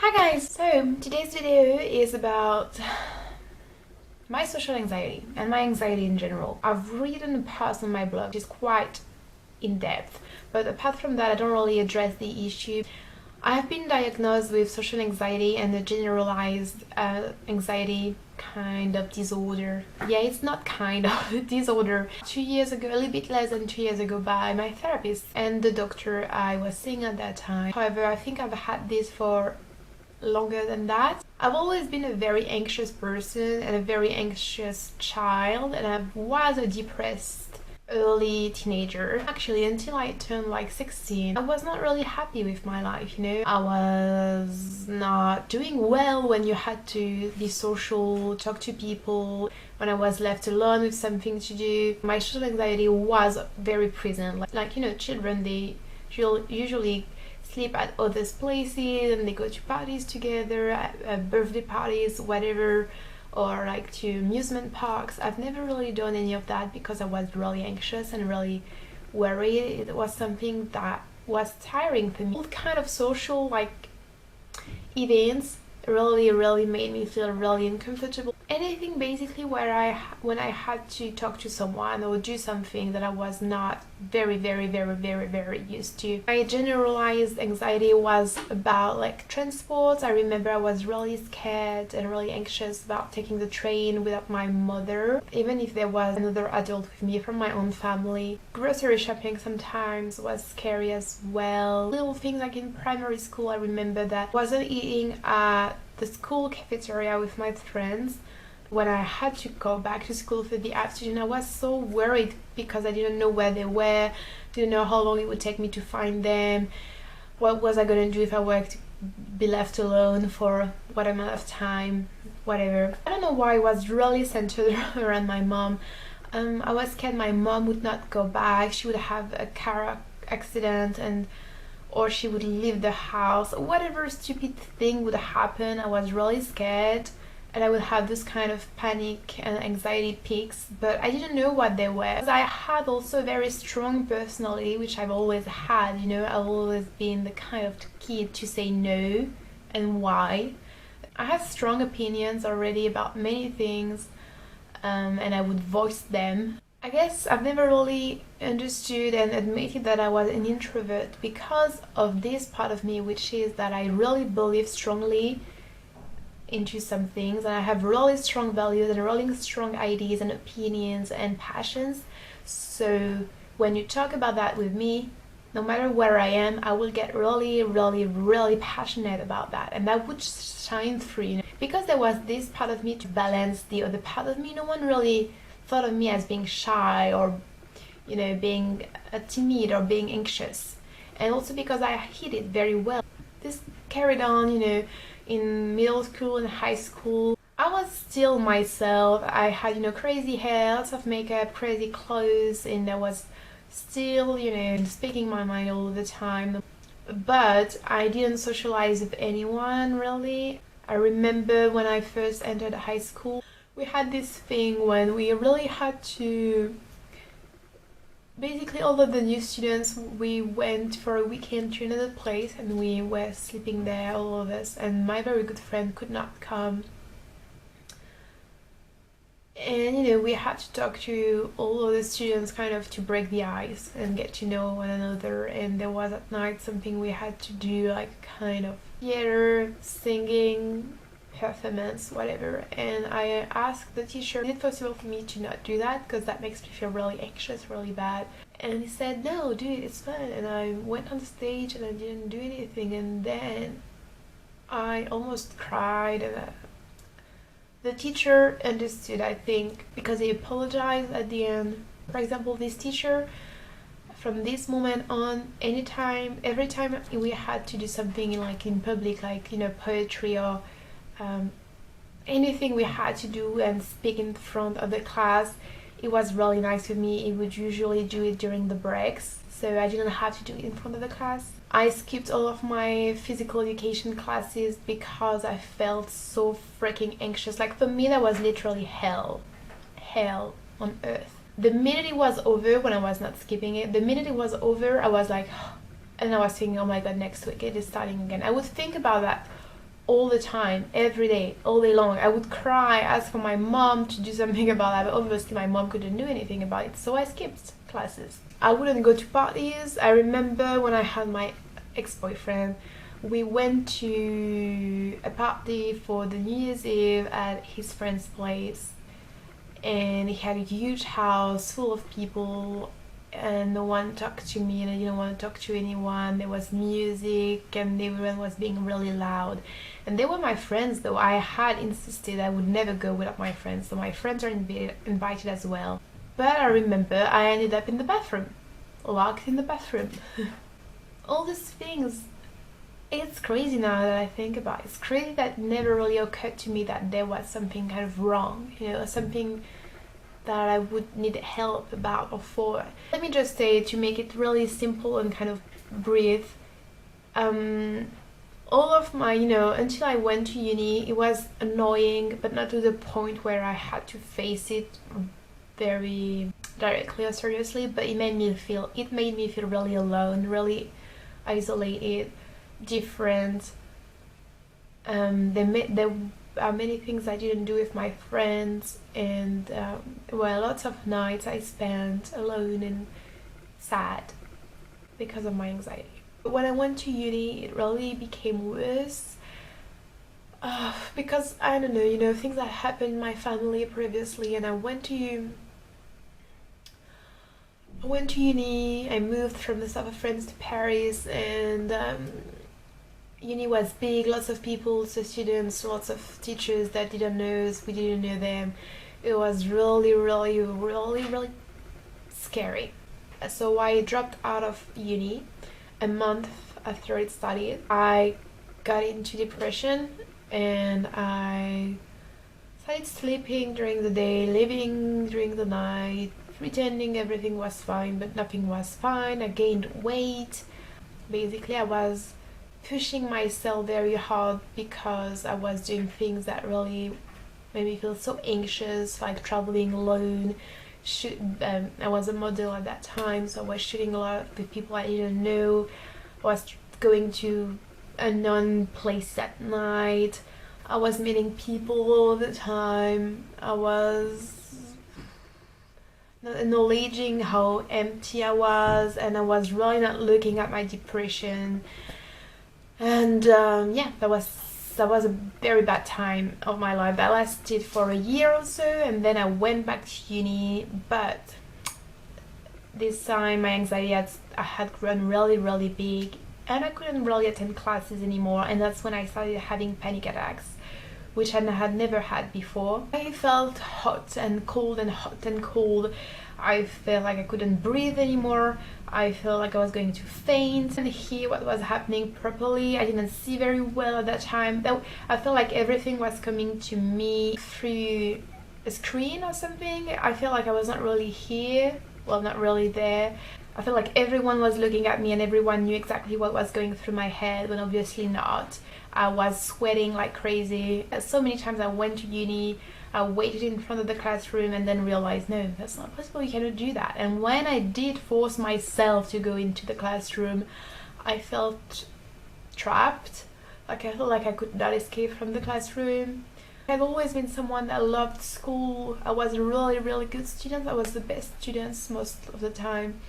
Hi guys! So today's video is about my social anxiety and my anxiety in general. I've written a post on my blog which is quite in-depth, but apart from that I don't really address the issue. I have been diagnosed with social anxiety and a generalized anxiety kind of disorder. Yeah, it's not kind of a disorder. 2 years ago, a little bit less than 2 years ago, by my therapist and the doctor I was seeing at that time. However, I think I've had this for longer than that. I've always been a very anxious person and a very anxious child, and I was a depressed early teenager. Actually, until I turned like 16, I was not really happy with my life, you know. I was not doing well when you had to be social, talk to people, when I was left alone with something to do. My social anxiety was very present. Like you know, children, they usually sleep at others' places and they go to parties together, birthday parties, whatever, or like to amusement parks. I've never really done any of that because I was really anxious and really worried. It was something that was tiring for me. All kind of social events really made me feel really uncomfortable. Anything basically where when I had to talk to someone or do something that I was not very used to. My generalized anxiety was about like transport. I remember I was really scared and really anxious about taking the train without my mother, even if there was another adult with me from my own family. Grocery shopping sometimes was scary as well. Little things like in primary school, I remember that I wasn't eating at the school cafeteria with my friends. When I had to go back to school for the afternoon, I was so worried because I didn't know where they were, didn't know how long it would take me to find them, what was I going to do if I were to be left alone for what amount of time, whatever. I don't know why it was really centered around my mom. I was scared my mom would not go back, she would have a car accident or she would leave the house, whatever stupid thing would happen. I was really scared and I would have this kind of panic and anxiety peaks, but I didn't know what they were. I had also a very strong personality, which I've always had, you know. I've always been the kind of kid to say no and why. I had strong opinions already about many things, and I would voice them. I guess I've never really understood and admitted that I was an introvert because of this part of me, which is that I really believe strongly into some things and I have really strong values and really strong ideas and opinions and passions. So when you talk about that with me, no matter where I am, I will get really passionate about that, and that would shine through, you know? Because there was this part of me to balance the other part of me. No one really thought of me as being shy or, you know, being timid or being anxious, and also because I hid it very well. This carried on, you know, in middle school and high school. I was still myself. I had, you know, crazy hair, lots of makeup, crazy clothes, and I was still, you know, speaking my mind all the time. But I didn't socialize with anyone really. I remember when I first entered high school, we had this thing when we really had to, basically all of the new students, we went for a weekend to another place and we were sleeping there, all of us, and my very good friend could not come. And you know, we had to talk to all of the students kind of to break the ice and get to know one another. And there was at night something we had to do, like kind of theater, singing, performance, whatever. And I asked the teacher, is it possible for me to not do that because that makes me feel really anxious, really bad? And he said, no, do it, it's fun. And I went on stage and I didn't do anything, and then I almost cried. And the teacher understood, I think, because he apologized at the end. For example, this teacher, from this moment on, every time we had to do something like in public, like, you know, poetry or anything we had to do and speak in front of the class, it was really nice with me. He would usually do it during the breaks, so I didn't have to do it in front of the class. I skipped all of my physical education classes because I felt so freaking anxious. Like, for me, that was literally hell on earth. The minute it was over, when I was not skipping it, the minute it was over, I was like, and I was thinking, oh my god, next week it is starting again. I would think about that all the time, every day, all day long. I would cry, ask for my mom to do something about that, but obviously my mom couldn't do anything about it, so I skipped classes. I wouldn't go to parties. I remember when I had my ex-boyfriend, we went to a party for the New Year's Eve at his friend's place, and he had a huge house full of people, and no one talked to me, and I didn't want to talk to anyone. There was music and everyone was being really loud, and they were my friends though. I had insisted I would never go without my friends, so my friends are invited as well. But I remember I ended up in the bathroom, locked in the bathroom. All these things, it's crazy now that I think about it. It's crazy that it never really occurred to me that there was something kind of wrong, something that I would need help about or for. Let me just say, to make it really simple and kind of brief, all of my, until I went to uni, it was annoying, but not to the point where I had to face it very directly or seriously, but it made me feel really alone, really isolated, different. There are many things I didn't do with my friends, and lots of nights I spent alone and sad because of my anxiety. But when I went to uni, it really became worse because I don't know, things that happened in my family previously, and I went to uni. I moved from the south of France to Paris, and uni was big, lots of people, lots of students, lots of teachers that didn't know us, we didn't know them. It was really, really, really, really scary. So I dropped out of uni a month after it started. I got into depression, and I started sleeping during the day, living during the night, pretending everything was fine, but nothing was fine. I gained weight. Basically, I was pushing myself very hard because I was doing things that really made me feel so anxious, like traveling alone. I was a model at that time, so I was shooting a lot with people I didn't know. I was going to unknown places at night. I was meeting people all the time. I was acknowledging how empty I was, and I was really not looking at my depression. And that was a very bad time of my life. That lasted for a year or so, and then I went back to uni, but this time my anxiety had grown really, really big, and I couldn't really attend classes anymore, and that's when I started having panic attacks, which I had never had before. I felt hot and cold and hot and cold. I felt like I couldn't breathe anymore. I felt like I was going to faint and hear what was happening properly. I didn't see very well at that time. I felt like everything was coming to me through a screen or something. I felt like I was not really here, well, not really there. I felt like everyone was looking at me and everyone knew exactly what was going through my head, when obviously not. I was sweating like crazy. So many times I went to uni, I waited in front of the classroom and then realized, no, that's not possible, you cannot do that. And when I did force myself to go into the classroom, I felt trapped. Like I felt like I could not escape from the classroom. I've always been someone that loved school. I was a really, really good student. I was the best student most of the time.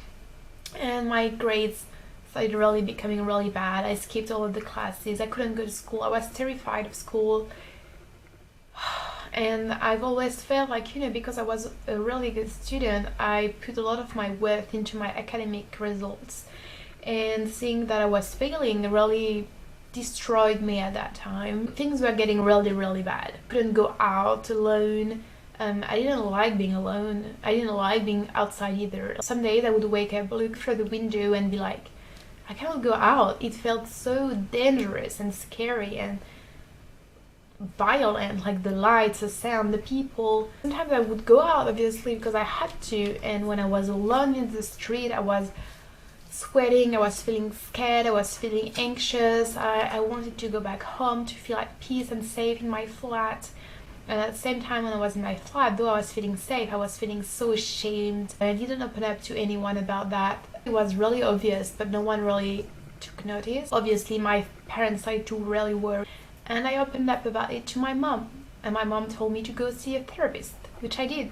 And my grades started really becoming really bad. I skipped all of the classes. I couldn't go to school. I was terrified of school. And I've always felt like, because I was a really good student, I put a lot of my worth into my academic results. And seeing that I was failing really destroyed me at that time. Things were getting really, really bad. Couldn't go out alone. I didn't like being alone. I didn't like being outside either. Some days I would wake up, look through the window and be like, I cannot go out. It felt so dangerous and scary and violent, like the lights, the sound, the people. Sometimes I would go out, obviously, because I had to, and when I was alone in the street, I was sweating, I was feeling scared, I was feeling anxious. I wanted to go back home to feel at peace and safe in my flat. And at the same time, when I was in my flat, though I was feeling safe, I was feeling so ashamed. I didn't open up to anyone about that. It was really obvious, but no one really took notice. Obviously, my parents started to really worry. And I opened up about it to my mom, and my mom told me to go see a therapist, which I did.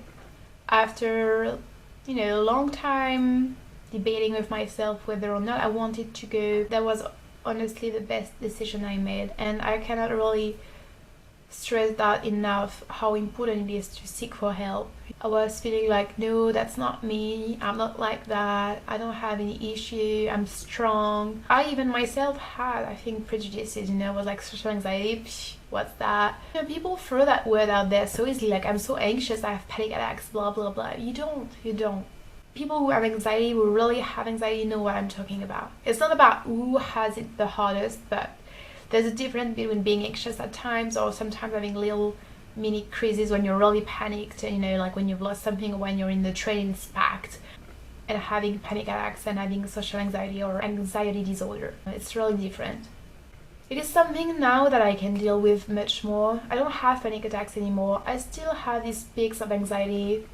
After, a long time debating with myself whether or not I wanted to go, that was honestly the best decision I made, and I cannot really stress that enough, how important it is to seek for help. I was feeling like, no, that's not me, I'm not like that, I don't have any issue, I'm strong. I even myself had, I think, prejudices, was like, social anxiety, psh, what's that? People throw that word out there so easily, like, I'm so anxious, I have panic attacks, blah blah blah. You don't. People who have anxiety, who really have anxiety, know what I'm talking about. It's not about who has it the hardest, but there's a difference between being anxious at times, or sometimes having little mini crises when you're really panicked, like when you've lost something, or when you're in the train, it's packed, and having panic attacks and having social anxiety or anxiety disorder. It's really different. It is something now that I can deal with much more. I don't have panic attacks anymore. I still have these peaks of anxiety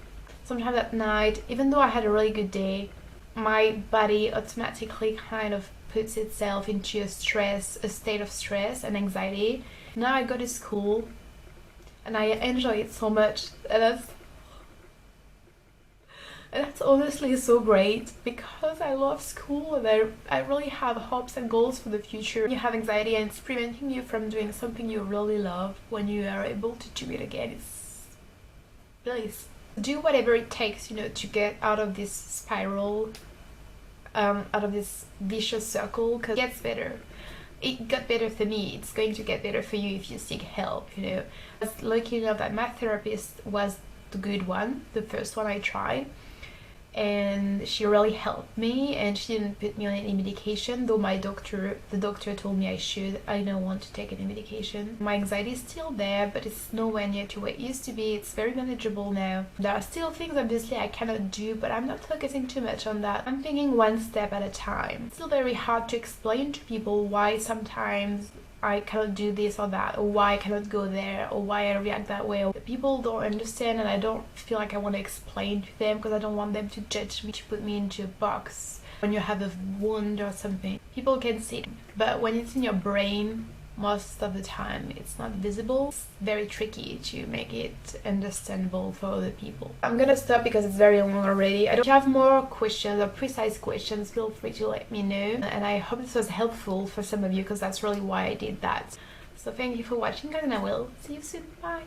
sometimes at night. Even though I had a really good day, my body automatically kind of puts itself into a state of stress and anxiety. Now I go to school and I enjoy it so much, and that's honestly so great, because I love school and I really have hopes and goals for the future. You have anxiety and it's preventing you from doing something you really love. When you are able to do it again, it's bliss. Do whatever it takes, to get out of this spiral, out of this vicious circle, because it gets better. It got better for me. It's going to get better for you if you seek help. I was lucky enough that my therapist was the good one, the first one I tried, and she really helped me, and she didn't put me on any medication, though the doctor told me I don't want to take any medication. My anxiety is still there, but it's nowhere near to what it used to be. It's very manageable now. There are still things obviously I cannot do, but I'm not focusing too much on that. I'm thinking one step at a time. It's still very hard to explain to people why sometimes I cannot do this or that, or why I cannot go there, or why I react that way. People don't understand, and I don't feel like I want to explain to them, because I don't want them to judge me, to put me into a box. When you have a wound or something, people can see it, but when it's in your brain, most of the time it's not visible. It's very tricky to make it understandable for other people. I'm gonna stop because it's very long already. If you have more questions or precise questions, feel free to let me know, and I hope this was helpful for some of you, because that's really why I did that. So thank you for watching, guys, and I will see you soon. Bye.